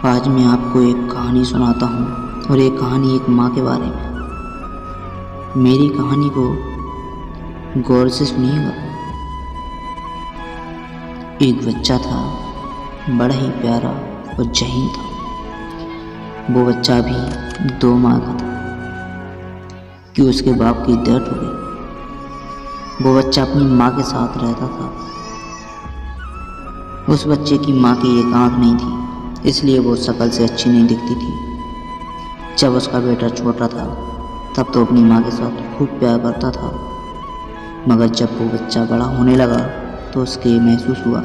आज मैं आपको एक कहानी सुनाता हूँ और ये कहानी एक माँ के बारे में। मेरी कहानी को गौर से सुनिएगा। एक बच्चा था, बड़ा ही प्यारा और जहीन था। वो बच्चा भी 2 माह का था कि उसके बाप की डेथ हो गई। वो बच्चा अपनी माँ के साथ रहता था। उस बच्चे की माँ की एक आँख नहीं थी, इसलिए वो शक्ल से अच्छी नहीं दिखती थी। जब उसका बेटा छोटा था तब तो अपनी माँ के साथ खूब प्यार करता था, मगर जब वो बच्चा बड़ा होने लगा तो उसके महसूस हुआ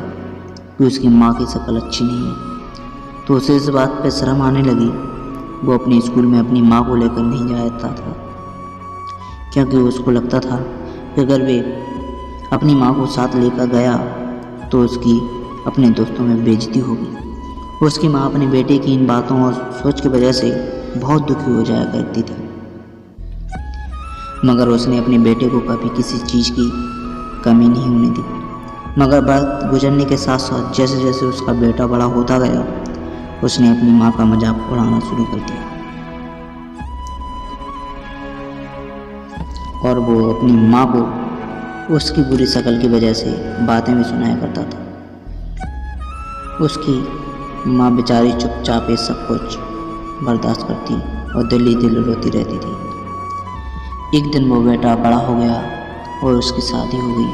कि उसकी माँ की शक्ल अच्छी नहीं है। तो उसे इस बात पर शर्म आने लगी। वो अपने स्कूल में अपनी माँ को लेकर नहीं जाता था, क्योंकि उसको लगता था कि अगर वे अपनी माँ को साथ लेकर गया तो उसकी अपने दोस्तों में बेइज्जती होगी। उसकी माँ अपने बेटे की इन बातों और सोच की वजह से बहुत दुखी हो जाया करती थी, मगर उसने अपने बेटे को कभी किसी चीज़ की कमी नहीं होने दी। मगर वक्त गुजरने के साथ साथ जैसे जैसे उसका बेटा बड़ा होता गया, उसने अपनी माँ का मजाक उड़ाना शुरू कर दिया और वो अपनी माँ को उसकी बुरी शक्ल की वजह से बातें भी सुनाया करता था। उसकी माँ बेचारी चुपचाप ये सब कुछ बर्दाश्त करती और दिल ही दिल रोती रहती थी। एक दिन वो बेटा बड़ा हो गया और उसकी शादी हो गई।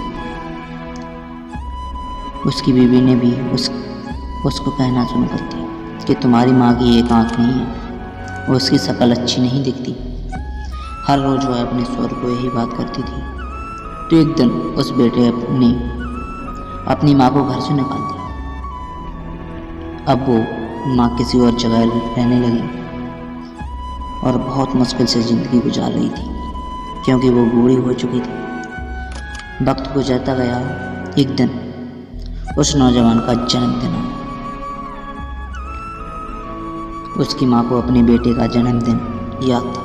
उसकी बीवी ने भी उसको कहना शुरू कर दिया कि तुम्हारी माँ की एक आँख नहीं है और उसकी शक्ल अच्छी नहीं दिखती। हर रोज़ वह अपने शौहर को यही बात करती थी। तो एक दिन उस बेटे ने अपनी माँ को घर से निकाल दिया। अब वो माँ किसी और जगह रहने लगी और बहुत मुश्किल से ज़िंदगी गुजार रही थी, क्योंकि वो बूढ़ी हो चुकी थी। वक्त गुजरता गया। एक दिन उस नौजवान का जन्मदिन आया। उसकी माँ को अपने बेटे का जन्मदिन याद था,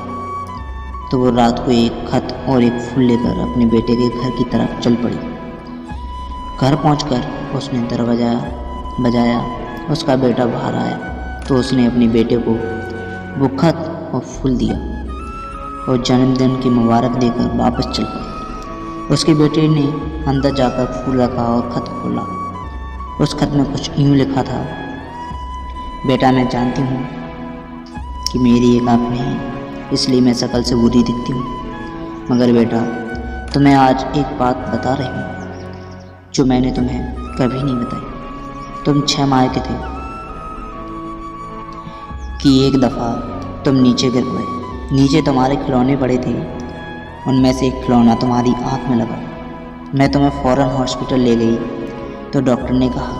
तो वो रात को एक खत और एक फूल लेकर अपने बेटे के घर की तरफ चल पड़ी। घर पहुंचकर उसने दरवाज़ा बजाया। उसका बेटा बाहर आया तो उसने अपने बेटे को वो खत और फूल दिया और जन्मदिन की मुबारक देकर वापस चल पड़ा। उसके बेटे ने अंदर जाकर फूल रखा और खत खोला। उस खत में कुछ यूँ लिखा था, बेटा मैं जानती हूँ कि मेरी एक आँख नहीं है, इसलिए मैं शक्ल से बुरी दिखती हूँ, मगर बेटा तुम्हें आज एक बात बता रही हूँ जो मैंने तुम्हें कभी नहीं बताई। तुम 6 माह के थे कि एक दफ़ा तुम नीचे गिर गए। नीचे तुम्हारे खिलौने पड़े थे, उनमें से एक खिलौना तुम्हारी आँख में लगा। मैं तुम्हें फ़ौरन हॉस्पिटल ले गई तो डॉक्टर ने कहा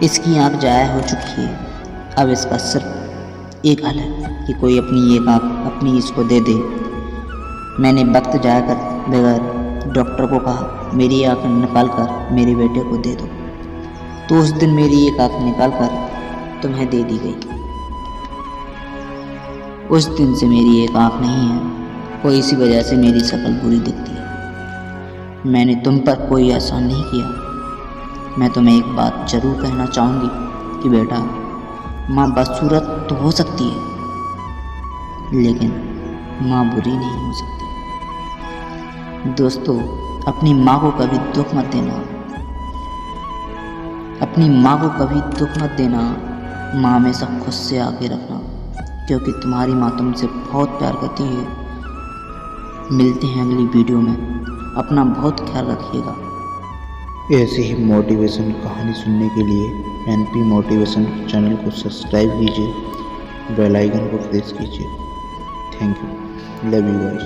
इसकी आँख ज़ाया हो चुकी है, अब इसका सिर्फ एक हल है कि कोई अपनी एक आँख अपनी इसको दे दे। मैंने वक्त जाया कर बगैर डॉक्टर को कहा मेरी आँख निकाल कर मेरे बेटे को दे दो। तो उस दिन मेरी एक आँख निकाल कर तुम्हें दे दी गई। उस दिन से मेरी एक आँख नहीं है और इसी वजह से मेरी शक्ल बुरी दिखती है। मैंने तुम पर कोई एहसान नहीं किया। मैं तुम्हें एक बात ज़रूर कहना चाहूँगी कि बेटा माँ बदसूरत तो हो सकती है, लेकिन माँ बुरी नहीं हो सकती। दोस्तों, अपनी माँ को कभी दुख मत देना। अपनी माँ को कभी दुख मत देना। माँ हमेशा खुद से आगे रखना, क्योंकि तुम्हारी माँ तुमसे बहुत प्यार करती है। मिलते हैं अगली वीडियो में। अपना बहुत ख्याल रखिएगा। ऐसी ही मोटिवेशन कहानी सुनने के लिए एनपी मोटिवेशन चैनल को सब्सक्राइब कीजिए, बेल आइकन को प्रेस कीजिए। Thank you. Love you guys.